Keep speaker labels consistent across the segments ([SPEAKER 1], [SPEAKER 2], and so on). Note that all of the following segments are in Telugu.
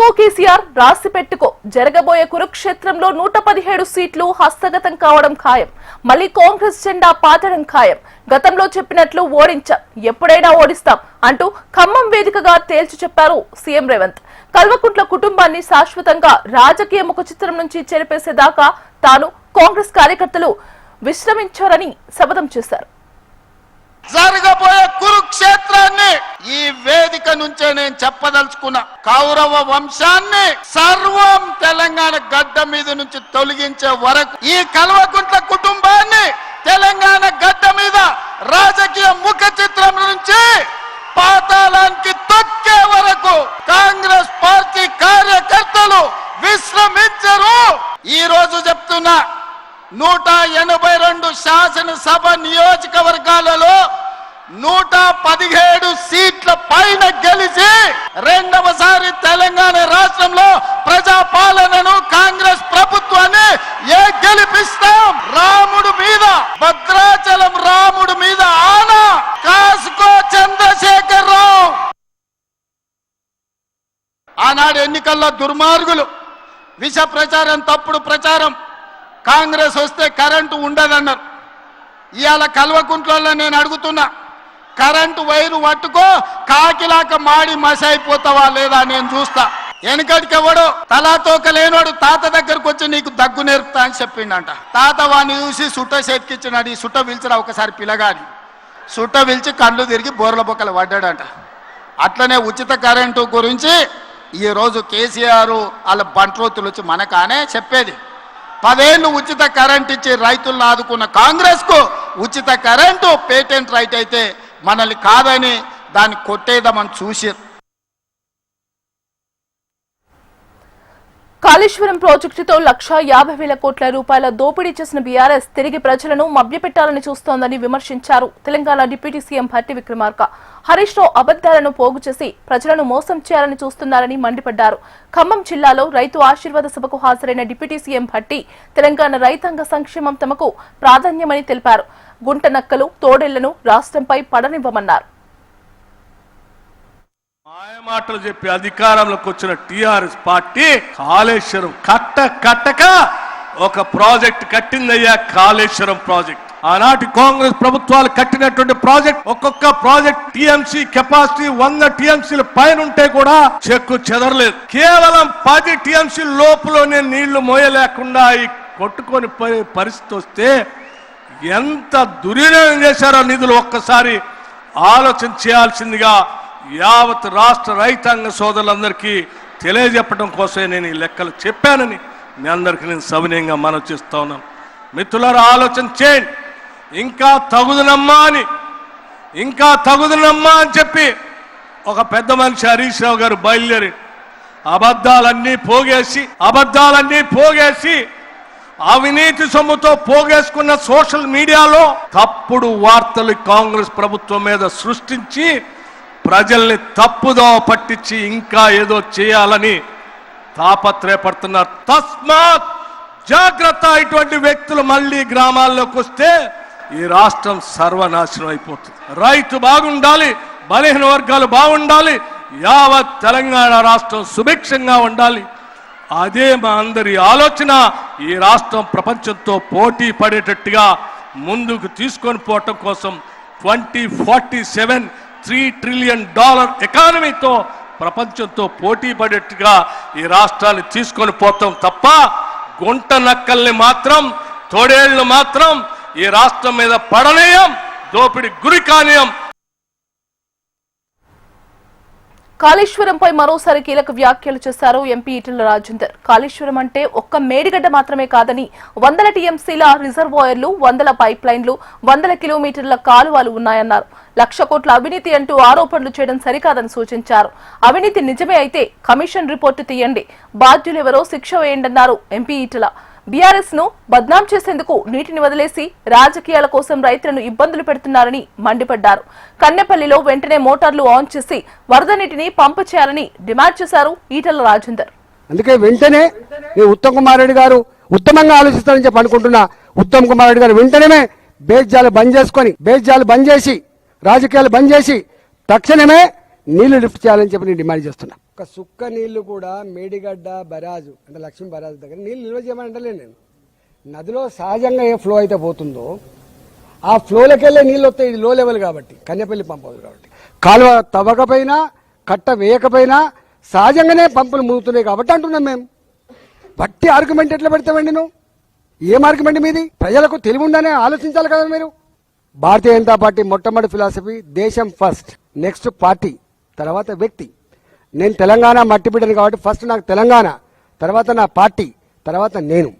[SPEAKER 1] రాసుకో కేసీఆర్, రాసి పెట్టుకో, జరగబోయే కురుక్షేత్రంలో 117 సీట్లు హస్తగతం కావడం ఖాయం. మళ్లీ కాంగ్రెస్ జెండా పాతడం ఖాయం. గతంలో చెప్పినట్లు ఓడించాం, ఎప్పుడైనా ఓడిస్తాం అంటూ ఖమ్మం వేదికగా తేల్చి చెప్పారు సీఎం రేవంత్. కల్వకుంట్ల కుటుంబాన్ని శాశ్వతంగా రాజకీయ ముఖచిత్రం నుంచి చెరిపేసేదాకా తాను కాంగ్రెస్ కార్యకర్తలు విశ్రమించారని శపథం చేశారు.
[SPEAKER 2] జరగబోయే కురుక్షేత్రాన్ని ఈ వేదిక నుంచే నేను చెప్పదలుచుకున్నా. కౌరవ వంశాన్ని సర్వం తెలంగాణ గడ్డ మీద నుంచి తొలగించే వరకు, ఈ కల్వకుంట్ల కుటుంబాన్ని తెలంగాణ గడ్డ మీద రాజకీయ ముఖ చిత్రం నుంచి పాతాళానికి తొక్కే వరకు కాంగ్రెస్ పార్టీ కార్యకర్తలు విశ్రమించరు. ఈ రోజు చెప్తున్నా, 182 శాసనసభ నియోజకవర్గాలలో 117 సీట్ల పైన గెలిచి రెండవసారి తెలంగాణ రాష్ట్రంలో ప్రజాపాలనను కాంగ్రెస్ ప్రభుత్వాన్ని గెలిపిస్తాం. రాముడు మీద, భద్రాచలం రాముడు మీద ఆనా కాసుకో చంద్రశేఖర్ రావు. ఆనాడు ఎన్నికల్లో దుర్మార్గులు విష ప్రచారం, తప్పుడు ప్రచారం, కాంగ్రెస్ వస్తే కరెంటు ఉండదన్నారు. ఇవాళ కల్వకుంట్లలో నేను అడుగుతున్నా, కరెంటు వైరు పట్టుకో కాకిలాక మాడి మసైపోతావా లేదా నేను చూస్తా. వెనకటికి ఎవడో తలాతోక లేనోడు తాత దగ్గరకు వచ్చి నీకు దగ్గు నేర్పుతా అని చెప్పిండంట. తాత వాడిని చూసి సుట్ట చేతికిచ్చినాడు. ఈ సుట్ట పిలిచిరా ఒకసారి పిల్లగాని. సుట్ట పిలిచి కళ్ళు తిరిగి బోర్ల బొక్కలు పడ్డాడంట. అట్లనే ఉచిత కరెంటు గురించి ఈరోజు కేసీఆర్ వాళ్ళ బంట్రోతులు వచ్చి మనకానే చెప్పేది. 10 ఏళ్ళు ఉచిత కరెంట్ ఇచ్చి రైతులను ఆదుకున్న కాంగ్రెస్ కు ఉచిత కరెంటు పేటెంట్ రైట్ అయితే మనల్ని కాదని దాన్ని కొట్టేద్దామని చూసి.
[SPEAKER 1] కాళేశ్వరం ప్రాజెక్టుతో 1,50,000 కోట్ల రూపాయల దోపిడీ చేసిన బీఆర్ఎస్ తిరిగి ప్రజలను మభ్యపెట్టాలని చూస్తోందని విమర్శించారు తెలంగాణ డిప్యూటీ సీఎం భట్టి విక్రమార్క. హరీష్ రావు అబద్దాలను పోగు చేసి ప్రజలను మోసం చేయాలని చూస్తున్నారని మండిపడ్డారు. ఖమ్మం జిల్లాలో రైతు ఆశీర్వాద సభకు హాజరైన డిప్యూటీ సీఎం భట్టి తెలంగాణ రైతాంగ సంక్షేమం తమకు ప్రాధాన్యమని తెలిపారు. గుంట నక్కలు, తోడేళ్లను రాష్ట్రంపై పడనివ్వమన్నారు.
[SPEAKER 3] మాటలు చెప్పి అధికారంలోకి వచ్చిన టిఆర్ఎస్ పార్టీ కాళేశ్వరం కట్టక ఒక ప్రాజెక్ట్ కట్టిందయ్యా. కాళేశ్వరం ప్రాజెక్ట్ ఆనాటి కాంగ్రెస్ ప్రభుత్వాలు కట్టినటువంటి ప్రాజెక్ట్, ఒక్కొక్క ప్రాజెక్ట్ టీఎంసీ కెపాసిటీ 100 టీఎంసీల పైన ఉంటే కూడా చెక్కు చెదరలేదు. కేవలం 10 టీఎంసీ లోపులోనే నీళ్లు మోయలేకుండా కొట్టుకొని పరిస్థితి వస్తే ఎంత దుర్వినియోగం చేశారో నిధులు ఒక్కసారి ఆలోచన చేయాల్సిందిగా యావత్ రాష్ట్ర రైతాంగ సోదరులందరికీ తెలియజెప్పడం కోసమే నేను ఈ లెక్కలు చెప్పానని మీ అందరికీ నేను సవినయంగా మనవి చేస్తా ఉన్నాను. మిత్రులారా, ఆలోచన చేయండి. ఇంకా తగుదనమ్మా అని చెప్పి ఒక పెద్ద మనిషి హరీష్ రావు గారు బయలుదేరి అబద్ధాలన్నీ పోగేసి అవినీతి సొమ్ముతో పోగేసుకున్న సోషల్ మీడియాలో తప్పుడు వార్తలు కాంగ్రెస్ ప్రభుత్వం మీద సృష్టించి ప్రజల్ని తప్పుదోవ పట్టించి ఇంకా ఏదో చేయాలని తాపత్రయపడుతున్నారు. తస్మాత్ జాగ్రత్త. ఇటువంటి వ్యక్తులు మళ్ళీ గ్రామాల్లోకి వస్తే ఈ రాష్ట్రం సర్వనాశనం అయిపోతుంది. రైతు బాగుండాలి, బలహీన వర్గాలు బాగుండాలి, యావత్ తెలంగాణ రాష్ట్రం సుభిక్షంగా ఉండాలి. అదే మా అందరి ఆలోచన. ఈ రాష్ట్రం ప్రపంచంతో పోటీ పడేటట్టుగా ముందుకు తీసుకొని పోవటం కోసం 2047 $3 ట్రిలియన్ ఎకానమీతో ప్రపంచంతో పోటీ పడేట్టుగా ఈ రాష్ట్రాన్ని తీసుకొని పోతాం తప్ప గుంట నక్కల్ని మాత్రం, తోడేళ్లు మాత్రం ఈ రాష్ట్రం మీద పడనీయం, దోపిడి గురి కానీయం.
[SPEAKER 1] కాళేశ్వరంపై మరోసారి కీలక వ్యాఖ్యలు చేశారు ఎంపీ ఈటెల రాజేందర్. కాళేశ్వరం అంటే ఒక్క మేడిగడ్డ మాత్రమే కాదని 100 టీఎంసీల రిజర్వాయర్లు, 100 పైప్ లైన్లు, 100 కిలోమీటర్ల కాలువలు ఉన్నాయన్నారు. 1,00,000 కోట్ల అవినీతి అంటూ ఆరోపణలు చేయడం సరికాదని సూచించారు. అవినీతి నిజమే అయితే కమిషన్ రిపోర్టు తీయండి, బాధ్యులెవరో శిక్ష వేయండన్నారు ఎంపీ ఈటెల. బీఆర్ఎస్ ను బద్నాం చేసేందుకు నీటిని వదిలేసి రాజకీయాల కోసం రైతులను ఇబ్బందులు పెడుతున్నారని మండిపడ్డారు. కన్నెపల్లిలో వెంటనే మోటార్లు ఆన్ చేసి వరద నీటిని పంపు చేయాలని డిమాండ్ చేశారు ఈటెల రాజేందర్.
[SPEAKER 4] అందుకే వెంటనే ఉత్తమ్ కుమార్ రెడ్డి గారు ఉత్తమంగా ఆలోచిస్తారని చెప్పి అనుకుంటున్నా. ఉత్తమ్ కుమార్ రెడ్డి గారు వెంటనే బేజ్జాలు బంద్ చేసి రాజకీయాలు బంద్ చేసి తక్షణమే నీళ్లు లిఫ్ట్ చేయాలని చెప్పి నేను డిమాండ్ చేస్తున్నా. ఒక సుక్క నీళ్లు కూడా మేడిగడ్డ బరాజు అంటే లక్ష్మీ బరాజు దగ్గర నీళ్లు నిల్వ చేయమని అంటలేను నేను. నదిలో సహజంగా ఏ ఫ్లో అయితే పోతుందో ఆ ఫ్లోలోకి వెళ్ళే నీళ్ళు వస్తాయి. ఇది లో లెవెల్ కాబట్టి, కన్యపల్లి పంప్ హౌస్ కాబట్టి, కాలువ తవ్వకపోయినా కట్ట వేయకపోయినా సహజంగానే పంపులు మూగుతున్నాయి కాబట్టి అంటున్నాం మేము. బట్టి ఆర్గ్యుమెంట్ ఎట్లా పెడతామండి నువ్వు? ఏం ఆర్గ్యుమెంట్ మీది? ప్రజలకు తెలివి ఉందనే ఆలోచించాలి కదా మీరు. భారతీయ జనతా పార్టీ మొట్టమొదటి ఫిలాసఫీ దేశం ఫస్ట్, నెక్స్ట్ పార్టీ, తర్వాత వ్యక్తి. నేను తెలంగాణ మట్టి బిడ్డను కాబట్టి ఫస్ట్ నాకు తెలంగాణ, తర్వాత నా పార్టీ, తర్వాత నేను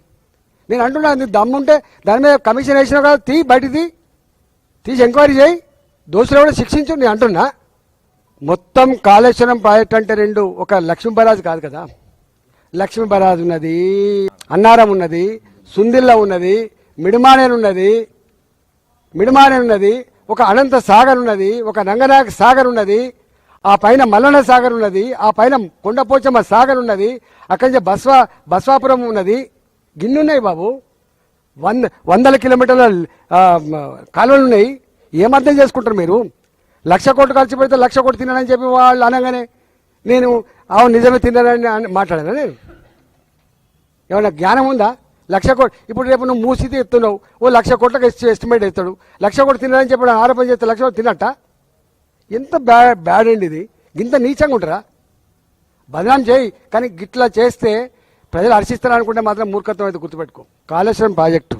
[SPEAKER 4] అంటున్నాను. దమ్ముంటే దాని మీద కమిషన్ వేసినా కదా, బయటిది తీసి ఎంక్వైరీ చేయి, దోషులు కూడా శిక్షించు. నేను అంటున్నా మొత్తం కాళేశ్వరం ప్రాజెక్ట్ అంటే రెండు, ఒక లక్ష్మీ బరాజ్ కాదు కదా. లక్ష్మీ బరాజ్ ఉన్నది, అన్నారం ఉన్నది, సుందిల్ల ఉన్నది, మిడిమానేరు ఉన్నది, ఒక అనంత సాగర్ ఉన్నది, ఒక రంగనాయక సాగర్ ఉన్నది, ఆ పైన మల్లన్న సాగర్ ఉన్నది, ఆ పైన కొండపోచమ్మ సాగర్ ఉన్నది, అక్కడి నుంచి బస్వాపురం ఉన్నది. గిన్నున్నాయి బాబు, వందల కిలోమీటర్ల కాలువలు ఉన్నాయి. ఏమర్థం చేసుకుంటారు మీరు? 1,00,000 కోట్లు ఖర్చు పెడితే 1,00,000 కోట్లు తిన్నానని చెప్పి వాళ్ళు అనగానే నేను అవును నిజమే తిన్నానని మాట్లాడాను. నేను ఏమన్నా జ్ఞానం ఉందా? 1,00,000 కోట్లు ఇప్పుడు రేపు నువ్వు మూసితే ఎత్తున్నావు, ఓ 1,00,000 కోట్లకు ఎస్టిమేట్ ఇస్తాడు. 1,00,000 కోట్లు తిన్నానని చెప్పి ఆరోపణ చేస్తే 1,00,000 కోట్లు తిన్నట్ట? ఎంత బ్యాడ్ అండి ఇది. ఇంత నీచంగా ఉంటారా? బదనాం చేయి, కానీ గిట్లా చేస్తే ప్రజలు హర్షిస్తారనుకుంటే మాత్రం మూర్ఖత్వం అయితే గుర్తుపెట్టుకో. కాళేశ్వరం ప్రాజెక్టు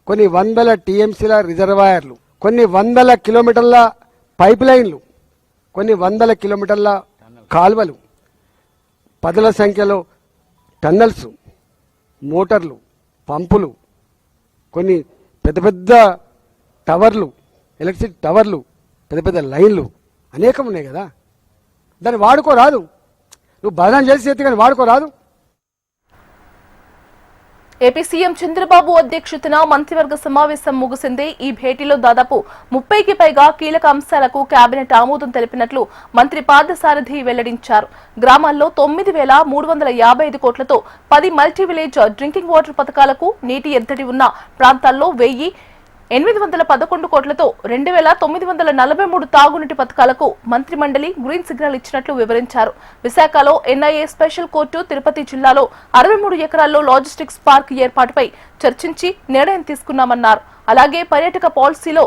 [SPEAKER 4] కొన్ని వందల టీఎంసీల రిజర్వాయర్లు, కొన్ని వందల కిలోమీటర్ల పైప్ లైన్లు, కొన్ని వందల కిలోమీటర్ల కాలువలు, పదుల సంఖ్యలో టన్నల్స్, మోటార్లు, పంపులు, కొన్ని పెద్ద పెద్ద టవర్లు, ఎలక్ట్రిసిటీ టవర్లు, పెద్ద పెద్ద లైన్లు అనేకం ఉన్నాయి కదా. దాన్ని వాడుకోరాదు. నువ్వు బదనాం చేసి ఎత్తి కానీ వాడుకోరాదు.
[SPEAKER 1] ఏపీ సీఎం చంద్రబాబు అధ్యక్షతన మంత్రివర్గ సమావేశం ముగిసింది. ఈ భేటీలో దాదాపు 30కి పైగా కీలక అంశాలకు కేబినెట్ ఆమోదం తెలిపినట్లు మంత్రి పార్థసారథి వెల్లడించారు. గ్రామాల్లో 9,355 కోట్లతో 10 మల్టీ విలేజ్ డ్రింకింగ్ వాటర్ పథకాలకు, నీటి ఎద్దడి ఉన్న ప్రాంతాల్లో 1,811 కోట్లతో 2,943 తాగునీటి పథకాలకు మంత్రి మండలి గ్రీన్ సిగ్నల్ ఇచ్చినట్లు వివరించారు. విశాఖలో ఎన్ఐఏ స్పెషల్ కోర్టు, తిరుపతి జిల్లాలో 63 ఎకరాల్లో లాజిస్టిక్స్ పార్క్ ఏర్పాటుపై చర్చించి నిర్ణయం తీసుకున్నామన్నారు. అలాగే పర్యాటక పాలసీలో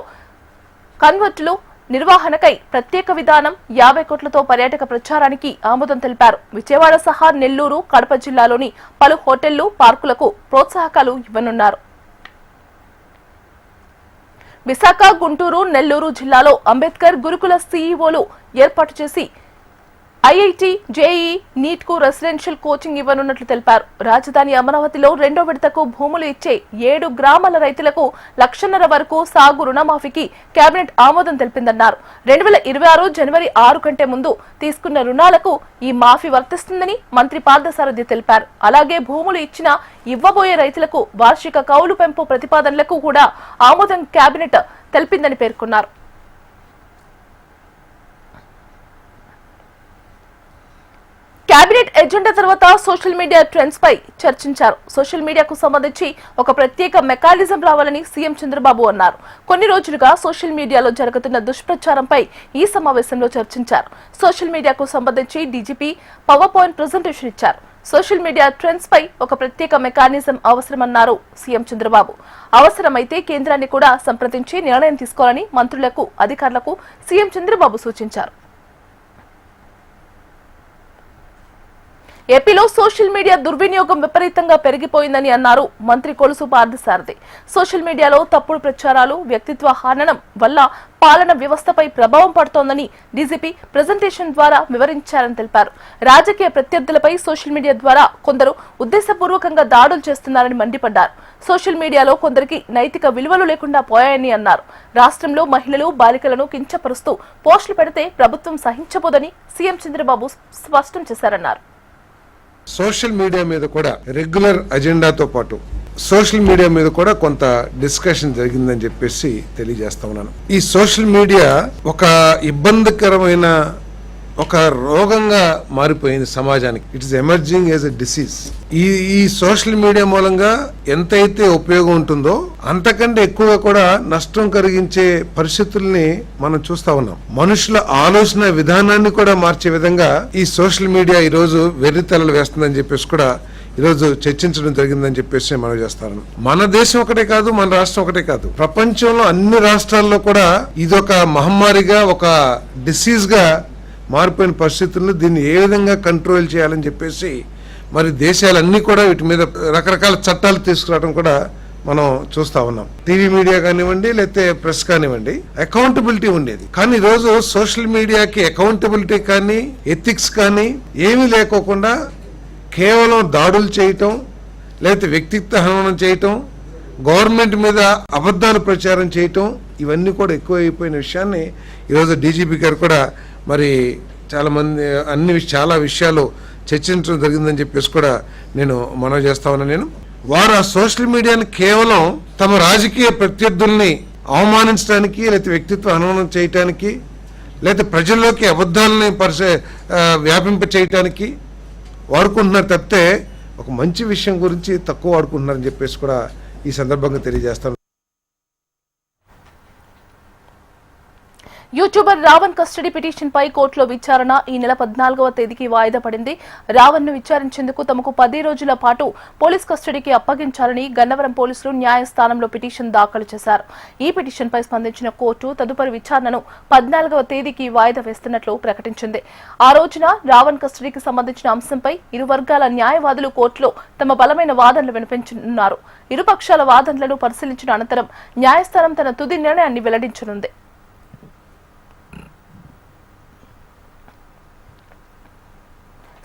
[SPEAKER 1] కన్వర్టులు నిర్వహణకై ప్రత్యేక విధానం, 50 కోట్లతో పర్యాటక ప్రచారానికి ఆమోదం తెలిపారు. విజయవాడ సహా నెల్లూరు, కడప జిల్లాలోని పలు హోటళ్లు, పార్కులకు ప్రోత్సాహకాలు ఇవ్వనున్నారు. విశాఖ, గుంటూరు, నెల్లూరు జిల్లాలో అంబేద్కర్ గురుకుల సీఈఓలు ఏర్పాటు చేసి ఐఐటి, జేఈఈ, నీట్ కు రెసిడెన్షియల్ కోచింగ్ ఇవ్వనున్నట్లు తెలిపారు. రాజధాని అమరావతిలో 2వ విడతకు భూములు ఇచ్చే 7 గ్రామాల రైతులకు 1,50,000 వరకు సాగు రుణమాఫీకి కేబినెట్ ఆమోదం తెలిపిందన్నారు. 2026 జనవరి 6 కంటే ముందు తీసుకున్న రుణాలకు ఈ మాఫీ వర్తిస్తుందని మంత్రి పార్థసారథి తెలిపారు. అలాగే భూములు ఇచ్చిన, ఇవ్వబోయే రైతులకు వార్షిక కౌలు పెంపు ప్రతిపాదనలకు కూడా ఆమోదం కేబినెట్ తెలిపిందని పేర్కొన్నారు. కేబినెట్ ఎజెండా తర్వాత సోషల్ మీడియా ట్రెండ్స్ పై చర్చించారు. సోషల్ మీడియాకు సంబంధించి ఒక ప్రత్యేక మెకానిజం రావాలని సీఎం చంద్రబాబు అన్నారు. కొన్ని రోజులుగా సోషల్ మీడియాలో జరుగుతున్న దుష్ప్రచారంపై ఈ సమావేశంలో చర్చించారు. సోషల్ మీడియాకు సంబంధించి డీజీపీ పవర్ పాయింట్ ప్రెజెంటేషన్ ఇచ్చారు. సోషల్ మీడియా ట్రెండ్స్ పై ఒక ప్రత్యేక మెకానిజం అవసరమన్నారు సీఎం చంద్రబాబు. అవసరమైతే కేంద్రాన్ని కూడా సంప్రదించి నిర్ణయం తీసుకోవాలని మంత్రులకు, అధికారులకు సీఎం చంద్రబాబు సూచించారు. ఏపీలో సోషల్ మీడియా దుర్వినియోగం విపరీతంగా పెరిగిపోయిందని అన్నారు మంత్రి కొలుసు పార్థసారథి. సోషల్ మీడియాలో తప్పుడు ప్రచారాలు, వ్యక్తిత్వ హననం వల్ల పాలన వ్యవస్థపై ప్రభావం పడుతోందని డీజీపీ ప్రెజెంటేషన్ ద్వారా వివరించారని తెలిపారు. రాజకీయ ప్రత్యర్థులపై సోషల్ మీడియా ద్వారా కొందరు ఉద్దేశపూర్వకంగా దాడులు చేస్తున్నారని మండిపడ్డారు. సోషల్ మీడియాలో కొందరికి నైతిక విలువలు లేకుండా పోయాయని అన్నారు. రాష్ట్రంలో మహిళలు, బాలికలను కించపరుస్తూ పోస్టులు పెడితే ప్రభుత్వం సహించబోదని సీఎం చంద్రబాబు స్పష్టం చేశారన్నారు.
[SPEAKER 5] సోషల్ మీడియా మీద కూడా రెగ్యులర్ అజెండాతో పాటు సోషల్ మీడియా మీద కూడా కొంత డిస్కషన్ జరిగిందని చెప్పేసి తెలియజేస్తా ఉన్నాను. ఈ సోషల్ మీడియా ఒక ఇబ్బందికరమైన ఒక రోగంగా మారిపోయింది సమాజానికి. It is emerging as a disease. ఈ సోషల్ మీడియా మూలంగా ఎంతైతే ఉపయోగం ఉంటుందో అంతకంటే ఎక్కువగా కూడా నష్టం కలిగించే పరిస్థితుల్ని మనం చూస్తా ఉన్నాం. మనుషుల ఆలోచన విధానాన్ని కూడా మార్చే విధంగా ఈ సోషల్ మీడియా ఈ రోజు వెర్రితలలు వేస్తుందని చెప్పేసి కూడా ఈరోజు చర్చించడం జరిగిందని చెప్పేసి మనం చేస్తాను. మన దేశం ఒకటే కాదు, మన రాష్ట్రం ఒకటే కాదు, ప్రపంచంలో అన్ని రాష్ట్రాల్లో కూడా ఇదొక మహమ్మారిగా, ఒక డిసీజ్ గా మారిపోయిన పరిస్థితుల్లో దీన్ని ఏ విధంగా కంట్రోల్ చేయాలని చెప్పేసి మరి దేశాలన్నీ కూడా వీటి మీద రకరకాల చట్టాలు తీసుకురావడం కూడా మనం చూస్తా ఉన్నాం. టీవీ మీడియా కానివ్వండి, లేకపోతే ప్రెస్ కానివ్వండి, అకౌంటబిలిటీ ఉండేది. కానీ ఈ రోజు సోషల్ మీడియాకి అకౌంటబిలిటీ కానీ ఎథిక్స్ కానీ ఏమీ లేకోకుండా కేవలం దాడులు చేయటం, లేకపోతే వ్యక్తిత్వ హననం చేయటం, గవర్నమెంట్ మీద అబద్ధాలు ప్రచారం చేయటం, ఇవన్నీ కూడా ఎక్కువైపోయిన విషయాన్ని ఈరోజు డీజీపీ గారు కూడా మరి చాలా విషయాలు చర్చించడం జరిగిందని చెప్పేసి కూడా నేను మనవి చేస్తా ఉన్నాను. వారు ఆ సోషల్ మీడియాని కేవలం తమ రాజకీయ ప్రత్యర్థుల్ని అవమానించడానికి, లేకపోతే వ్యక్తిత్వ హననం చేయటానికి, లేకపోతే ప్రజల్లోకి అబద్ధాలని వ్యాపింప చేయటానికి వాడుకుంటున్నారు తప్పితే ఒక మంచి విషయం గురించి తక్కువ వాడుకుంటున్నారని చెప్పేసి కూడా ఈ సందర్భంగా తెలియజేస్తాను.
[SPEAKER 1] యూట్యూబర్ రావణ్ కస్టడీ పిటిషన్ పై కోర్టులో విచారణ ఈ నెల 14వ తేదీకి వాయిదా పడింది. రావణ్ ను విచారించేందుకు తమకు 10 రోజుల పాటు పోలీస్ కస్టడీకి అప్పగించాలని గన్నవరం పోలీసులు న్యాయస్థానంలో పిటిషన్ దాఖలు చేశారు. ఈ పిటిషన్ పై స్పందించిన కోర్టు తదుపరి విచారణను 14వ తేదీకి వాయిదా వేస్తున్నట్లు ప్రకటించింది. ఆ రోజున రావణ్ కస్టడీకి సంబంధించిన అంశంపై ఇరు వర్గాల న్యాయవాదులు కోర్టులో తమ బలమైన వాదనలు వినిపించనున్నారు. ఇరుపక్షాల వాదనలను పరిశీలించిన అనంతరం న్యాయస్థానం తన తుది నిర్ణయాన్ని వెల్లడించనుంది.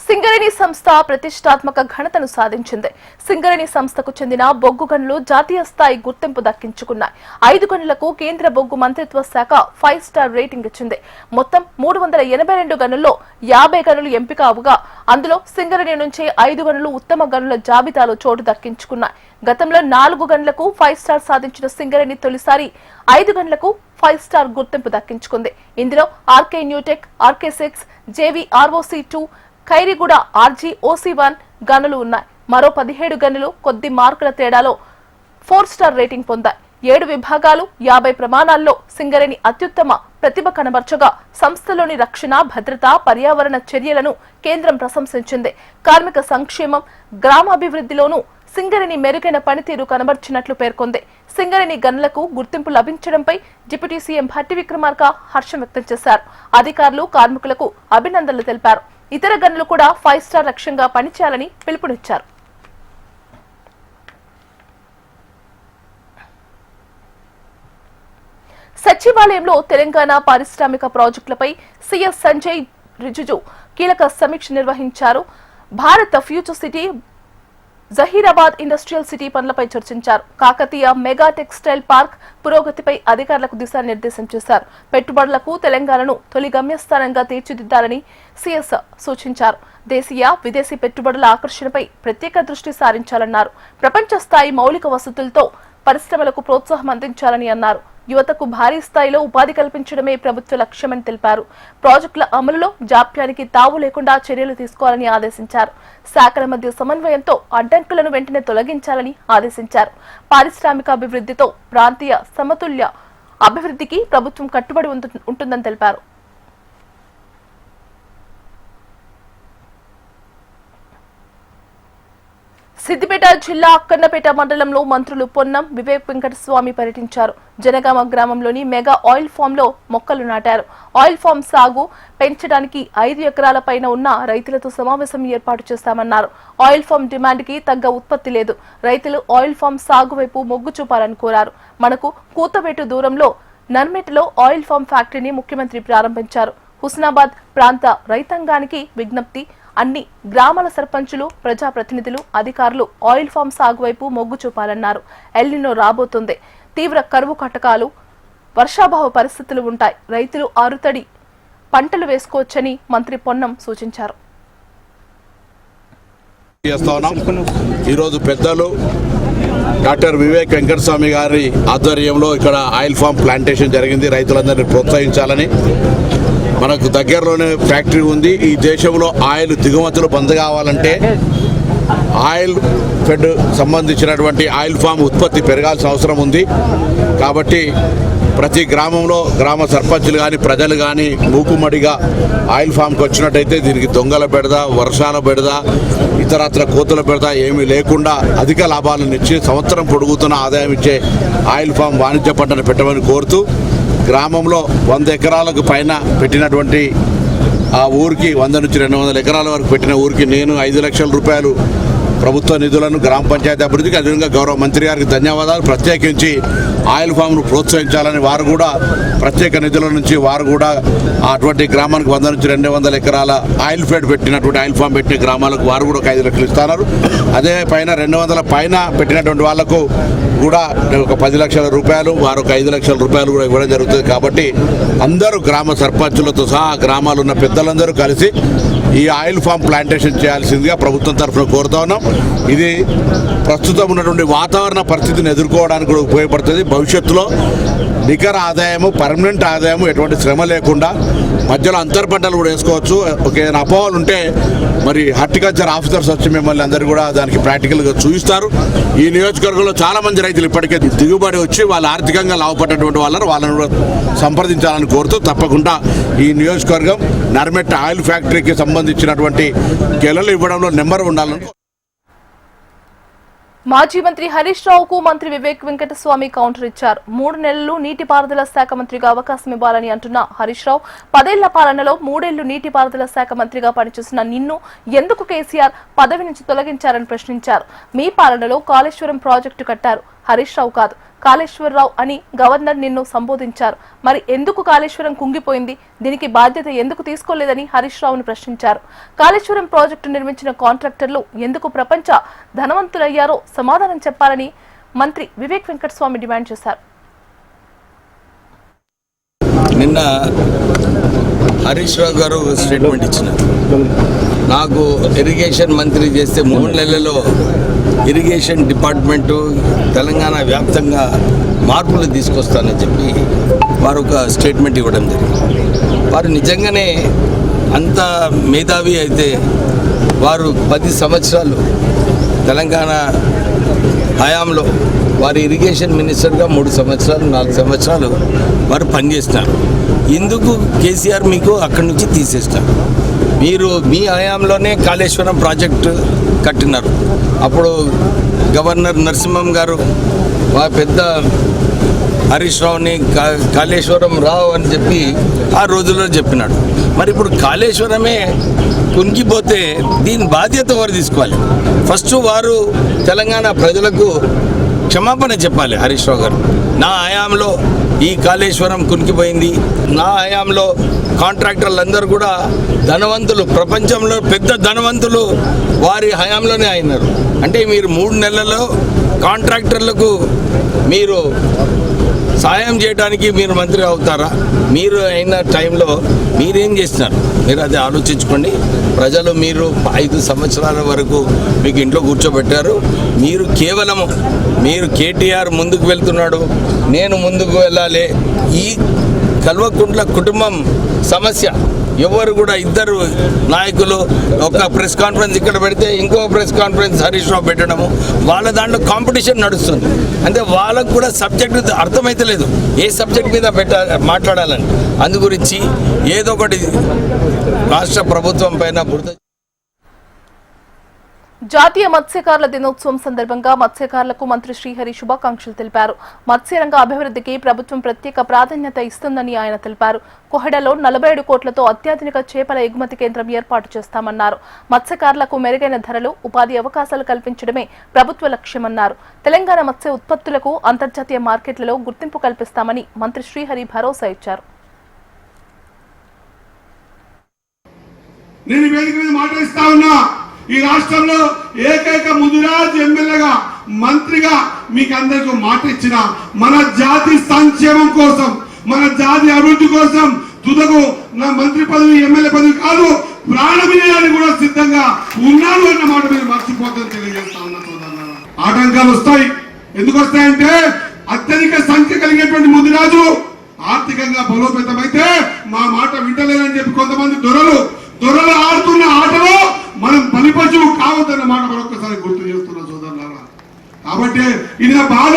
[SPEAKER 1] సింగరేణి సంస్థ ప్రతిష్టాత్మక ఘనతను సాధించింది. సింగరేణి సంస్థకు చెందిన బొగ్గు గనులు జాతీయ స్థాయి గుర్తింపు దక్కించుకున్నాయి. 5 గనులకు కేంద్ర బొగ్గు మంత్రిత్వ శాఖ 5 స్టార్ రేటింగ్ ఇచ్చింది. మొత్తం 382 గనుల్లో 50 గనులు ఎంపిక అవగా అందులో సింగరేణి నుంచి 5 గనులు ఉత్తమ గనుల జాబితాలో చోటు దక్కించుకున్నాయి. గతంలో 4 గనులకు 5 స్టార్ సాధించిన సింగరేణి తొలిసారి 5 గనులకు 5 స్టార్ గుర్తింపు దక్కించుకుంది. ఇందులో RK New Tech, RK6, JV ROC2, Khairiguda RGOC1 గనులు ఉన్నాయి. మరో 17 గనులు కొద్ది మార్కుల తేడాలో 4 స్టార్ రేటింగ్ పొందాయి. 7 విభాగాలు 50 ప్రమాణాల్లో సింగరేణి అత్యుత్తమ ప్రతిభ కనబర్చగా సంస్థలోని రక్షణ, భద్రత, పర్యావరణ చర్యలను కేంద్రం ప్రశంసించింది. కార్మిక సంక్షేమం, గ్రామాభివృద్ధిలోనూ సింగరేణి మెరుగైన పనితీరు కనబర్చినట్లు పేర్కొంది. సింగరేణి గనులకు గుర్తింపు లభించడంపై డిప్యూటీ సీఎం భట్టి విక్రమార్క హర్షం వ్యక్తం చేశారు. అధికారులు, కార్మికులకు అభినందనలు తెలిపారు. ఇతర గనులు కూడా 5 స్టార్ లక్ష్యంగా పనిచేయాలని పిలుపునిచ్చారు. సచివాలయంలో తెలంగాణ పారిశ్రామిక ప్రాజెక్టులపై సీఎస్ సంజయ్ రిజిజు కీలక సమీక్ష నిర్వహించారు. Bharat future city, Zaheerabad industrial city పనులపై చర్చించారు. కాకతీయ మెగా టెక్స్టైల్ పార్క్ పురోగతిపై అధికారులకు దిశానిర్దేశం చేశారు. పెట్టుబడులకు తెలంగాణను తొలి గమ్యస్థానంగా తీర్చిదిద్దాలని సీఎస్ సూచించారు. దేశీయ, విదేశీ పెట్టుబడుల ఆకర్షణపై ప్రత్యేక దృష్టి సారించాలన్నారు. ప్రపంచ స్థాయి మౌలిక వసతులతో పరిశ్రమలకు ప్రోత్సాహం అందించాలని అన్నారు. యువతకు భారీ స్థాయిలో ఉపాధి కల్పించడమే ప్రభుత్వ లక్ష్యమని తెలిపారు. ప్రాజెక్టుల అమలులో జాప్యానికి తావు లేకుండా చర్యలు తీసుకోవాలని ఆదేశించారు. శాఖల మధ్య సమన్వయంతో అడ్డంకులను వెంటనే తొలగించాలని ఆదేశించారు. పారిశ్రామిక అభివృద్ధితో ప్రాంతీయ సమతుల్య అభివృద్ధికి ప్రభుత్వం కట్టుబడి ఉంటుందని తెలిపారు. సిద్దిపేట జిల్లా అక్కన్నపేట మండలంలో మంత్రులు పొన్నం, వివేక్ వెంకటస్వామి పర్యటించారు. జనగామ గ్రామంలోని మెగా ఆయిల్ ఫామ్ లో మొక్కలు నాటారు. ఆయిల్ ఫామ్ సాగు పెంచడానికి 5 ఎకరాల పైన ఉన్న రైతులతో సమావేశం ఏర్పాటు చేస్తామన్నారు. ఆయిల్ ఫామ్ డిమాండ్ కి తగ్గ ఉత్పత్తి లేదు. రైతులు ఆయిల్ ఫామ్ సాగు వైపు మొగ్గు చూపాలని కోరారు. మనకు కూతవేటు దూరంలో నర్మెటలో ఆయిల్ ఫామ్ ఫ్యాక్టరీని ముఖ్యమంత్రి ప్రారంభించారు. హుస్నాబాద్ ప్రాంత రైతాంగానికి విజ్ఞప్తి, అన్ని గ్రామాల సర్పంచులు, ప్రజాప్రతినిధులు, అధికారులు ఆయిల్ ఫామ్ సాగు వైపు మొగ్గు చూపాలన్నారు. ఎల్నినో రాబోతుంది. తీవ్ర కరువు కటకాలు, వర్షాభావ పరిస్థితులు ఉంటాయి. రైతులు ఆరుతడి పంటలు వేసుకోవచ్చని మంత్రి పొన్నం సూచించారు.
[SPEAKER 6] ఈరోజు పెద్దలు డాక్టర్ వివేక్ వెంకటస్వామి గారి ఆధ్వర్యంలో ఇక్కడ ఆయిల్ ఫామ్ ప్లాంటేషన్ జరిగింది. రైతులందరినీ ప్రోత్సహించాలని మనకు దగ్గరలోనే ఫ్యాక్టరీ ఉంది. ఈ దేశంలో ఆయిల్ దిగుమతులు బంద్ కావాలంటే ఆయిల్ ఫెడ్ సంబంధించినటువంటి ఆయిల్ ఫామ్ ఉత్పత్తి పెరగాల్సిన అవసరం ఉంది. కాబట్టి ప్రతి గ్రామంలో గ్రామ సర్పంచులు కానీ ప్రజలు కానీ మూకుమ్మడిగా ఆయిల్ ఫామ్కి వచ్చినట్టయితే దీనికి దొంగల బెడద, వర్షాల బెడద, ఇతరత్ర కోతుల బెడద ఏమీ లేకుండా అధిక లాభాలను ఇచ్చి సంవత్సరం పొడుగుతున్న ఆదాయం ఇచ్చే ఆయిల్ ఫామ్ వాణిజ్య పంటను పెట్టమని కోరుతూ గ్రామంలో 100 ఎకరాలకు పైన పెట్టినటువంటి ఆ ఊరికి 100 నుంచి 200 ఎకరాల వరకు పెట్టిన ఊరికి నేను 5 లక్షల రూపాయలు ప్రభుత్వ నిధులను గ్రామ పంచాయతీ అభివృద్ధికి, అదేవిధంగా గౌరవ మంత్రి గారికి ధన్యవాదాలు. ప్రత్యేకించి ఆయిల్ ఫామ్ను ప్రోత్సహించాలని వారు కూడా ప్రత్యేక నిధుల నుంచి వారు కూడా అటువంటి గ్రామానికి 100 నుంచి 200 ఎకరాల ఆయిల్ ఫెడ్ పెట్టినటువంటి ఆయిల్ ఫామ్ పెట్టిన గ్రామాలకు వారు కూడా 5 లక్షలు ఇస్తున్నారు. అదే పైన 200 పైన పెట్టినటువంటి వాళ్లకు కూడా ఒక 10 లక్షల రూపాయలు, వారు ఒక 5 లక్షల రూపాయలు కూడా ఇవ్వడం జరుగుతుంది. కాబట్టి అందరూ గ్రామ సర్పంచులతో సహా గ్రామాలు ఉన్న పెద్దలందరూ కలిసి ఈ ఆయిల్ ఫామ్ ప్లాంటేషన్ చేయాల్సిందిగా ప్రభుత్వం తరఫున కోరుతా ఉన్నాం. ఇది ప్రస్తుతం ఉన్నటువంటి వాతావరణ పరిస్థితిని ఎదుర్కోవడానికి కూడా ఉపయోగపడుతుంది. భవిష్యత్తులో నికర ఆదాయము, పర్మనెంట్ ఆదాయము, ఎటువంటి శ్రమ లేకుండా మధ్యలో అంతర్ పంటలు కూడా వేసుకోవచ్చు. ఏదైనా అపోహలు ఉంటే మరి హార్టికల్చర్ ఆఫీసర్స్ వచ్చి మిమ్మల్ని అందరూ కూడా దానికి ప్రాక్టికల్గా చూపిస్తారు. ఈ నియోజకవర్గంలో చాలా మంది రైతులు ఇప్పటికే దిగుబడి వచ్చి వాళ్ళు ఆర్థికంగా లాభపడ్డటువంటి వాళ్ళని కూడా సంప్రదించాలని కోరుతూ తప్పకుండా ఈ నియోజకవర్గం నర్మెట్ ఆయిల్ ఫ్యాక్టరీకి సంబంధించినటువంటి గెలలు ఇవ్వడంలో నెంబర్ ఉండాలని.
[SPEAKER 1] మాజీ మంత్రి హరీష్ రావుకు మంత్రి వివేక్ వెంకటస్వామి కౌంటర్ ఇచ్చారు. 3 నెలలు నీటిపారుదల శాఖ మంత్రిగా అవకాశం ఇవ్వాలని అంటున్న హరీష్ రావు, 10 ఏళ్ల పాలనలో 3 ఏళ్లు నీటిపారుదల శాఖ మంత్రిగా పనిచేసిన నిన్ను ఎందుకు కేసీఆర్ పదవి నుంచి తొలగించారని ప్రశ్నించారు. మీ పాలనలో కాళేశ్వరం ప్రాజెక్టు కట్టారు, హరీష్ రావు కాదు, కాళేశ్వరరావు అని గవర్నర్ నిన్ను సంబోధించారు. మరి ఎందుకు కాళేశ్వరం కుంగిపోయింది? దీనికి బాధ్యత ఎందుకు తీసుకోలేదని హరీష్ రావును ప్రశ్నించారు. కాళేశ్వరం ప్రాజెక్టు నిర్మించిన కాంట్రాక్టర్లు ఎందుకు ప్రపంచ ధనవంతులయ్యారో సమాధానం చెప్పాలని మంత్రి వివేక్ వెంకటస్వామి డిమాండ్ చేశారు.
[SPEAKER 7] నిన్న హరీష్ రావు గారు స్టేట్మెంట్ ఇచ్చినారు. నాకు ఇరిగేషన్ మంత్రి చేస్తే 3 నెలల్లో ఇరిగేషన్ డిపార్ట్మెంటు తెలంగాణ వ్యాప్తంగా మార్పులు తీసుకొస్తానని చెప్పి వారు ఒక స్టేట్మెంట్ ఇవ్వడం జరిగింది. వారు నిజంగానే అంత మేధావి అయితే వారు 10 సంవత్సరాలు తెలంగాణ హయాంలో వారు ఇరిగేషన్ మినిస్టర్గా 3 సంవత్సరాలు 4 సంవత్సరాలు వారు పనిచేస్తున్నారు. ఎందుకు కేసీఆర్ మీకు అక్కడి నుంచి తీసేస్తారు? మీరు మీ హయాంలోనే కాళేశ్వరం ప్రాజెక్టు కట్టినారు. అప్పుడు గవర్నర్ నరసింహం గారు పెద్ద హరీష్ రావుని కాళేశ్వరం రావు అని చెప్పి ఆ రోజుల్లో చెప్పినాడు. మరి ఇప్పుడు కాళేశ్వరమే కుంగిపోతే దీని బాధ్యత వారు తీసుకోవాలి. ఫస్ట్ వారు తెలంగాణ ప్రజలకు క్షమాపణ చెప్పాలి. హరీష్ రావు గారు, నా హయాంలో ఈ కాళేశ్వరం కునికిపోయింది, నా హయాంలో కాంట్రాక్టర్లందరూ కూడా ధనవంతులు, ప్రపంచంలో పెద్ద ధనవంతులు వారి హయాంలోనే అయినారు. అంటే మీరు 3 నెలల్లో కాంట్రాక్టర్లకు మీరు సాయం చేయడానికి మీరు మంత్రి అవుతారా? మీరు అయిన టైంలో మీరేం చేస్తున్నారు? మీరు అది ఆలోచించుకోండి. ప్రజలు మీరు 5 సంవత్సరాల వరకు మీకు ఇంట్లో కూర్చోబెట్టారు. మీరు కేవలము మీరు కేటీఆర్ ముందుకు వెళ్తున్నాడు, నేను ముందుకు వెళ్ళాలి. ఈ కల్వకుంట్ల కుటుంబం సమస్య ఎవరు కూడా ఇద్దరు నాయకులు ఒక ప్రెస్ కాన్ఫరెన్స్ ఇక్కడ పెడితే ఇంకో ప్రెస్ కాన్ఫరెన్స్ హరీష్ రావు పెట్టడము, వాళ్ళ దాంట్లో కాంపిటీషన్ నడుస్తుంది. అంటే వాళ్ళకు కూడా సబ్జెక్ట్ అర్థమైతే లేదు ఏ సబ్జెక్ట్ మీద మాట్లాడాలని. అందు గురించి ఏదో ఒకటి రాష్ట్ర ప్రభుత్వం పైన బురద.
[SPEAKER 1] జాతీయ మత్స్యకారుల దినోత్సవం సందర్భంగా మత్స్యకారులకు మంత్రి శ్రీహరి శుభాకాంక్షలు తెలిపారు. మత్స్యరంగ అభివృద్ధికి ప్రభుత్వం ప్రత్యేక ప్రాధాన్యత ఇస్తుందని ఆయన తెలిపారు. కొహెడలో 47 కోట్లతో అత్యాధునిక చేపల ఎగుమతి కేంద్రం ఏర్పాటు చేస్తామన్నారు. మత్స్యకారులకు మెరుగైన ధరలు, ఉపాధి అవకాశాలు కల్పించడమే ప్రభుత్వ లక్ష్యమన్నారు. తెలంగాణ మత్స్య ఉత్పత్తులకు అంతర్జాతీయ మార్కెట్లలో గుర్తింపు కల్పిస్తామని మంత్రి శ్రీహరి భరోసా ఇచ్చారు.
[SPEAKER 8] ఈ రాష్ట్రంలో ఏకైక ముదిరాజ్ ఎమ్మెల్యేగా మంత్రిగా మీకు అందరికీ మాట ఇచ్చిన, మన జాతి సంక్షేమం కోసం, మన జాతి అభివృద్ధి కోసం తుదకు నా మంత్రి పదవి, ఎమ్మెల్యే పదవి కాదు, ప్రాణమియాన్ని కూడా సిద్ధంగా ఉన్నాను అన్న మాట మీరు మర్చిపోతుందని తెలియజేస్తా ఉన్నా. ఆటంకాలు వస్తాయి. ఎందుకు వస్తాయంటే అత్యధిక సంఖ్య కలిగేటువంటి ముదిరాజు ఆర్థికంగా బలోపేతమైతే మా మాట వింటలేదని చెప్పి కొంతమంది దొరలు ఆడుతున్న ఆటలో మనం బలిపశువు కావద్దన్న మాట మరొకసారి గుర్తు చేస్తున్నాం సోదరులారా. కాబట్టి ఇది నా బాధ.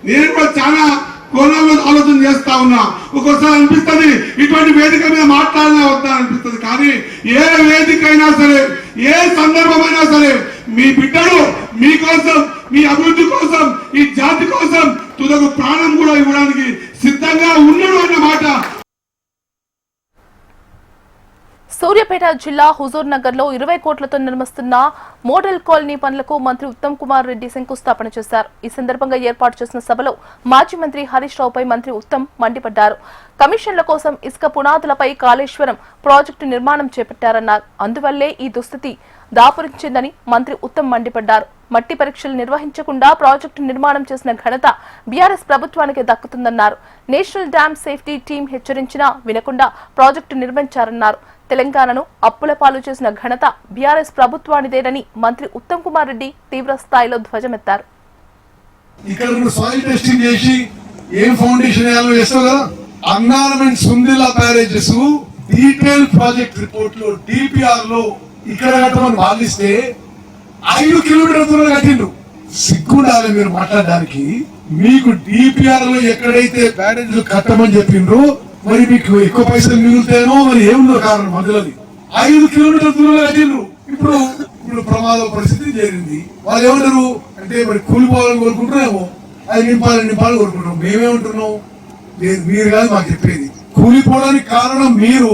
[SPEAKER 8] నేను కూడా చాలా కోణాల్లో ఆలోచన చేస్తా ఉన్నా. ఒక్కోసారి అనిపిస్తుంది ఇటువంటి వేదిక మీద మాట్లాడినా వద్దా అనిపిస్తుంది. కానీ ఏ వేదిక అయినా సరే, ఏ సందర్భమైనా సరే మీ బిడ్డలు మీకోసం, మీ అభివృద్ధి కోసం, ఈ జాతి కోసం తుదకు ప్రాణం కూడా ఇవ్వడానికి సిద్ధంగా ఉన్నాడు అన్న మాట.
[SPEAKER 1] సూర్యాపేట జిల్లా హుజూర్ నగర్ లో 20 కోట్లతో నిర్మిస్తున్న మోడల్ కాలనీ పనులకు మంత్రి ఉత్తమ్ కుమార్ రెడ్డి శంకుస్థాపన చేశారు. ఈ సందర్భంగా ఏర్పాటు చేసిన సభలో మాజీ మంత్రి హరీష్ రావుపై మంత్రి ఉత్తమ్ మండిపడ్డారు. కమిషన్ల కోసం ఇసుక పునాదులపై కాళేశ్వరం ప్రాజెక్టు నిర్మాణం చేపట్టారన్నారు. అందువల్లే ఈ దుస్థితి దాపురించిందని మంత్రి ఉత్తమ్ మండిపడ్డారు. మట్టి పరీక్షలు నిర్వహించకుండా ప్రాజెక్టు నిర్మాణం చేసిన ఘనత బీఆర్ఎస్ ప్రభుత్వానికి దక్కుతుందన్నారు. నేషనల్ డ్యామ్ సేఫ్టీ టీం హెచ్చరించినా వినకుండా ప్రాజెక్టు నిర్మించారన్నారు. తెలంగాణను అప్పుల పాలు చేసిన ఘనత బీఆర్ఎస్ ప్రభుత్వానిదేనని మంత్రి ఉత్తమ్ కుమార్ రెడ్డి తీవ్ర స్థాయిలో ధ్వజమెత్తారు.
[SPEAKER 9] ఇక్కడ సాయిల్ టెస్టింగ్ చేసి ఏం ఫౌండేషన్ వేయాలో చేస్తారు కదా. అన్నారమెంట్ Sundilla barrages detail project report లో డిపిఆర్ లో ఇక్కడ కట్టమని భావిస్తే 5 కిలోమీటర్ల దూరం కట్టిండ్రు. సిగ్గుండాలి మీరు మాట్లాడడానికి. మీకు డిపిఆర్ లో ఎక్కడైతే బ్యారేజ్ కట్టమని చెప్పిండ్రు, మరి మీకు ఎక్కువ పైసలు మిగులుతాయనో మరి ఏముందో కారణం మధ్యలోది. 5 కిలోమీటర్ల దూరంలో కట్టిండ్రు. ఇప్పుడు ప్రమాద పరిస్థితి జరిగింది. వాళ్ళు ఏమంటారు అంటే మరి కూలిపోవాలని కోరుకుంటున్నామో, అది నింపాలని కోరుకుంటున్నాం. మేమేమంటున్నాం, లేదు మీరు కాదు మాకు చెప్పేది. కూలిపోవడానికి కారణం మీరు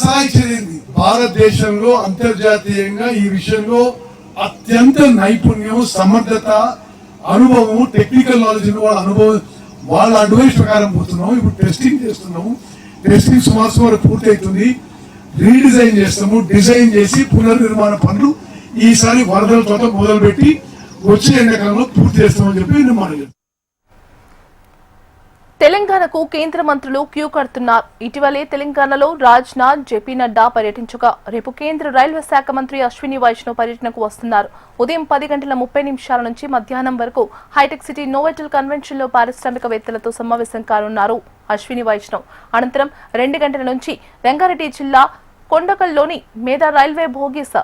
[SPEAKER 9] సలహా ఇచ్చేది. భారతదేశంలో అంతర్జాతీయంగా ఈ విషయంలో అత్యంత నైపుణ్యం, సమర్థత, అనుభవం, టెక్నికల్ నాలెడ్జ్ వాళ్ళ అనుభవం, వాళ్ళ అడ్వైస్ ప్రకారం పోతున్నాం. ఇప్పుడు టెస్టింగ్ చేస్తున్నాము. టెస్టింగ్ సుమారు పూర్తి అవుతుంది. రీడిజైన్ చేస్తాము. డిజైన్ చేసి పునర్నిర్మాణ పనులు ఈసారి వరదలతో మొదలుపెట్టి వచ్చే ఎండాకాలంలో పూర్తి చేస్తామని చెప్పి నిర్మాణం చేస్తాం.
[SPEAKER 1] తెలంగాణకు కేంద్ర మంత్రులు క్యూ కడుతున్నారు. ఇటీవలే తెలంగాణలో రాజ్నాథ్, జేపీ నడ్డా పర్యటించగా రేపు కేంద్ర రైల్వే శాఖ మంత్రి అశ్విని వైష్ణవ్ పర్యటనకు వస్తున్నారు. ఉదయం 10:30 నుంచి మధ్యాహ్నం వరకు హైటెక్ సిటీ నోవెటల్ కన్వెన్షన్ లో పారిశ్రామికవేత్తలతో సమావేశం కానున్నారు అశ్విని వైష్ణవ్. అనంతరం 2 గంటల నుంచి రంగారెడ్డి జిల్లా కొండకల్లోని మేధా రైల్వే బోగీస్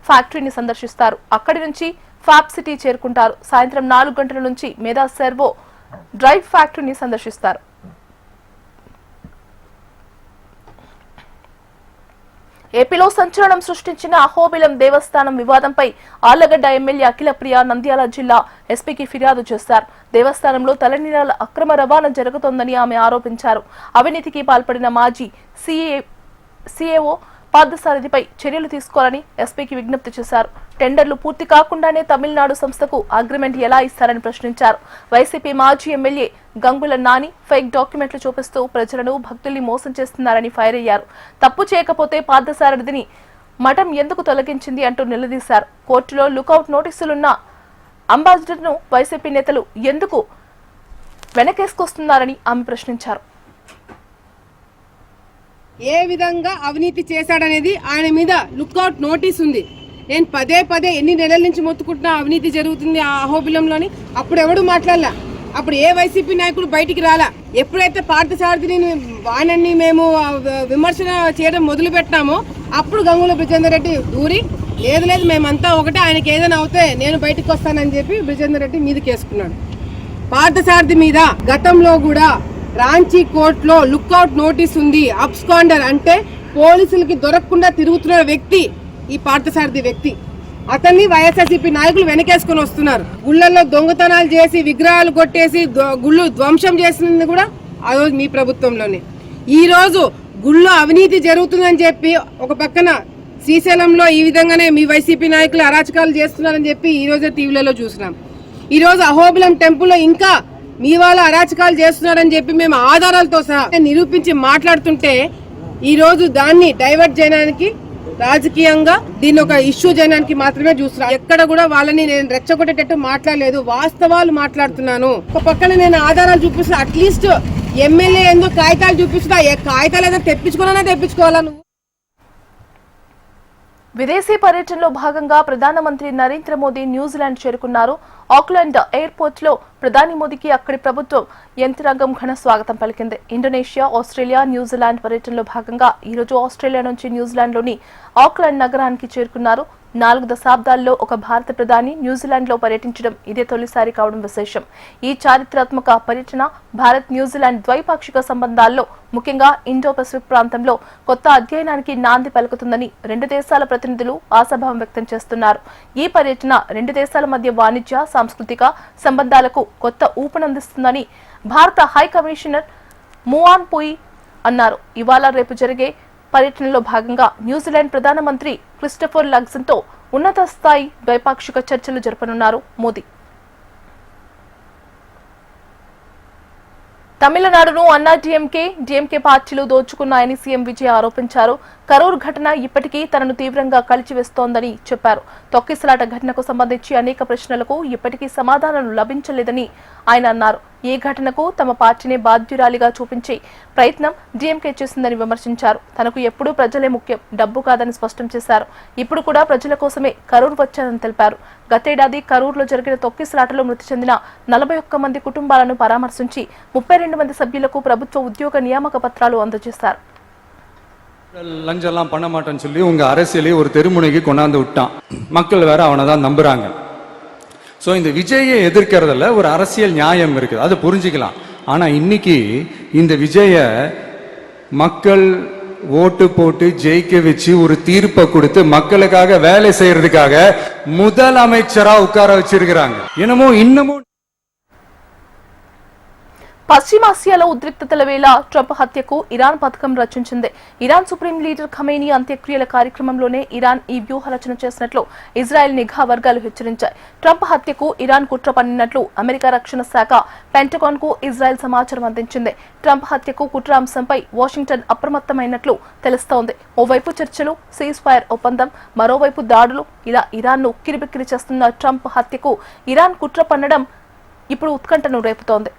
[SPEAKER 1] ఫ్యాక్టరీని సందర్శిస్తారు. అక్కడి నుంచి ఫ్యాబ్ సిటీ చేరుకుంటారు. సాయంత్రం 4 గంటల నుంచి మేధా సర్వో డ్రైవ్ ఫ్యాక్టరీని సందర్శిస్తారు. ఏపీలో సంచలనం సృష్టించిన అహోబిలం దేవస్థానం వివాదంపై ఆళ్లగడ్డ ఎమ్మెల్యే అఖిలప్రియ నంద్యాల జిల్లా ఎస్పీకి ఫిర్యాదు చేశారు. దేవస్థానంలో తలనీలాల అక్రమ రవాణా జరుగుతోందని ఆమె ఆరోపించారు. అవినీతికి పాల్పడిన మాజీ సీఏఓ పార్థసారథిపై చర్యలు తీసుకోవాలని ఎస్పీకి విజ్ఞప్తి చేశారు. టెండర్లు పూర్తి కాకుండానే తమిళనాడు సంస్థకు అగ్రిమెంట్ ఎలా ఇస్తారని ప్రశ్నించారు. వైసీపీ మాజీ ఎమ్మెల్యే గంగుల నాని ఫేక్ డాక్యుమెంట్లు చూపిస్తూ ప్రజలను, భక్తుల్ని మోసం చేస్తున్నారని ఫైర్ అయ్యారు. తప్పు చేయకపోతే పార్థసారథిని మఠం ఎందుకు తొలగించింది అంటూ నిలదీశారు. కోర్టులో లుకౌట్ నోటీసులున్న అంబాసిడర్ను వైసీపీ నేతలు ఎందుకు వెనకేసుకొస్తున్నారని ఆమె ప్రశ్నించారు.
[SPEAKER 10] ఏ విధంగా అవినీతి చేశాడనేది ఆయన మీద లుక్అవుట్ నోటీస్ ఉంది. నేను పదే ఎన్ని నెలల నుంచి మొత్తుకుంటున్నా అవినీతి జరుగుతుంది ఆ అహోబిలంలోని. అప్పుడు ఎవడు మాట్లాడలా. అప్పుడు ఏ వైసీపీ నాయకుడు బయటికి రాలా. ఎప్పుడైతే పార్థసారథిని ఆయనని మేము విమర్శన చేయడం మొదలు పెట్టినామో అప్పుడు గంగుల బ్రిజేందర్ రెడ్డి దూరి లేదు మేమంతా ఒకటే, ఆయనకి ఏదైనా అవుతే నేను బయటకు వస్తానని చెప్పి బ్రిజేందర్ రెడ్డి మీదకేసుకున్నాడు. పార్థసారథి మీద గతంలో కూడా రాంచీ కోర్టులో లుక్అవుట్ నోటీస్ ఉంది. అబ్స్కాండర్ అంటే పోలీసులకి దొరకకుండా తిరుగుతున్న వ్యక్తి ఈ పార్థసారథి వ్యక్తి. అతన్ని వైఎస్ఆర్సీపీ నాయకులు వెనకేసుకుని వస్తున్నారు. గుళ్ళల్లో దొంగతనాలు చేసి విగ్రహాలు కొట్టేసి గుళ్ళు ధ్వంసం చేసింది కూడా ఆ రోజు మీ ప్రభుత్వంలోనే. ఈ రోజు గుళ్ళో అవినీతి జరుగుతుందని చెప్పి ఒక పక్కన శ్రీశైలంలో ఈ విధంగానే మీ వైసీపీ నాయకులు అరాచకాలు చేస్తున్నారని చెప్పి ఈ రోజే టీవీలలో చూసినాం. ఈ రోజు అహోబిలం టెంపుల్లో ఇంకా మీ వాళ్ళ అరాచకాలు చేస్తున్నారని చెప్పి మేము ఆధారాలతో సహా నిరూపించి మాట్లాడుతుంటే ఈ రోజు దాన్ని డైవర్ట్ చేయడానికి, రాజకీయంగా దీన్ని ఒక ఇష్యూ చేయడానికి మాత్రమే చూస్తున్నాను. ఎక్కడ కూడా వాళ్ళని నేను రెచ్చగొట్టేటట్టు మాట్లాడలేదు, వాస్తవాలు మాట్లాడుతున్నాను. ఒక పక్కన నేను ఆధారాలు చూపిస్తున్నా, అట్లీస్ట్ ఎమ్మెల్యే ఎందుకు కాగితాలు చూపిస్తున్నా, కాగితాలు ఏదో తెప్పించుకోవాలా నువ్వు.
[SPEAKER 1] విదేశీ పర్యటనలో భాగంగా ప్రధానమంత్రి నరేంద్ర మోదీ న్యూజిలాండ్ చేరుకున్నారు. ఆక్లాండ్ ఎయిర్పోర్ట్ లో ప్రధాని మోదీకి అక్కడి ప్రభుత్వం యంత్రాంగం ఘన స్వాగతం పలికింది. ఇండోనేషియా, ఆస్ట్రేలియా, న్యూజిలాండ్ పర్యటనలో భాగంగా ఈ రోజు ఆస్ట్రేలియా నుంచి న్యూజిలాండ్ లోని ఆక్లాండ్ నగరానికి చేరుకున్నారు. 4 దశాబ్దాల్లో ఒక భారత ప్రధాని న్యూజిలాండ్ లో పర్యటించడం ఇదే తొలిసారి కావడం విశేషం. ఈ చారిత్రాత్మక పర్యటన భారత్ న్యూజిలాండ్ ద్వైపాక్షిక సంబంధాల్లో ముఖ్యంగా ఇండో పసిఫిక్ ప్రాంతంలో కొత్త అధ్యయనానికి నాంది పలుకుతుందని 2 దేశాల ప్రతినిధులు ఆశాభావం వ్యక్తం చేస్తున్నారు. ఈ పర్యటన 2 దేశాల మధ్య వాణిజ్య, సాంస్కృతిక సంబంధాలకు కొత్త ఊపనందిస్తుందని భారత హై కమిషనర్ మువాన్ పుయి అన్నారు. ఇవాళ రేపు జరిగే పర్యటనలో భాగంగా న్యూజిలాండ్ ప్రధానమంత్రి క్రిస్టోఫర్ లక్సన్ తో ఉన్నత స్థాయి ద్వైపాక్షిక చర్చలు జరపనున్నారు మోదీ. తమిళనాడును అన్నా డిఎంకే పార్టీలు దోచుకున్నాయని సీఎం విజయ్ ఆరోపించారు. కరూర్ ఘటన ఇప్పటికీ తనను తీవ్రంగా కలిచివేస్తోందని చెప్పారు. తొక్కిసలాట ఘటనకు సంబంధించి అనేక ప్రశ్నలకు ఇప్పటికీ సమాధానం లభించలేదని ఆయన అన్నారు. ఈ ఘటనకు తమ పార్టీని బాధ్యురాలిగా చూపించే ప్రయత్నం డిఎంకే చేసిందని విమర్శించారు. తనకు ఎప్పుడూ ప్రజలే ముఖ్యం, డబ్బు కాదని స్పష్టం చేశారు. ఇప్పుడు కూడా ప్రజల కోసమే కరూర్ వచ్చానని తెలిపారు. గతేడాది కరూర్లో జరిగిన తొక్కిసలాటలో మృతి చెందిన 41 మంది కుటుంబాలను పరామర్శించి 32 మంది సభ్యులకు ప్రభుత్వ ఉద్యోగ నియామక పత్రాలు అందజేశారు.
[SPEAKER 11] லஞ்செல்லாம் பண்ண மாட்டேன்னு சொல்லி உங்க அரசியலே ஒரு தெருமுனைக்கு கொண்டாந்து விட்டான். மக்கள் வேற அவனை தான் நம்புறாங்க. ஸோ இந்த விஜயை எதிர்க்கிறதுல ஒரு அரசியல் நியாயம் இருக்குது, அதை புரிஞ்சுக்கலாம். ஆனா இன்னைக்கு இந்த விஜய மக்கள் ஓட்டு போட்டு ஜெயிக்க வச்சு ஒரு தீர்ப்பை கொடுத்து மக்களுக்காக வேலை செய்யறதுக்காக முதலமைச்சரா உட்கார வச்சிருக்கிறாங்க. இன்னமும்
[SPEAKER 1] పశ్చిమాసియాలో ఉద్రిక్తతల వేళ ట్రంప్ హత్యకు ఇరాన్ పథకం రచించింది. ఇరాన్ సుప్రీం లీడర్ ఖమేనీ అంత్యక్రియల కార్యక్రమంలోనే ఇరాన్ ఈ వ్యూహ రచన చేసినట్లు ఇజ్రాయెల్ నిఘా వర్గాలు హెచ్చరించాయి. ట్రంప్ హత్యకు ఇరాన్ కుట్ర పన్నినట్లు అమెరికా రక్షణ శాఖ పెంటగాన్ కు ఇజ్రాయెల్ సమాచారం అందించింది. ట్రంప్ హత్యకు కుట్ర అంశంపై వాషింగ్టన్ అప్రమత్తమైనట్లు తెలుస్తోంది. ఓవైపు చర్చలు, సీజ్ ఫైర్ ఒప్పందం, మరోవైపు దాడులు, ఇలా ఇరాన్ను ఉక్కిరిబిక్కిరి చేస్తున్న ట్రంప్ హత్యకు ఇరాన్ కుట్ర పన్నడం ఇప్పుడు ఉత్కంఠను రేపుతోంది.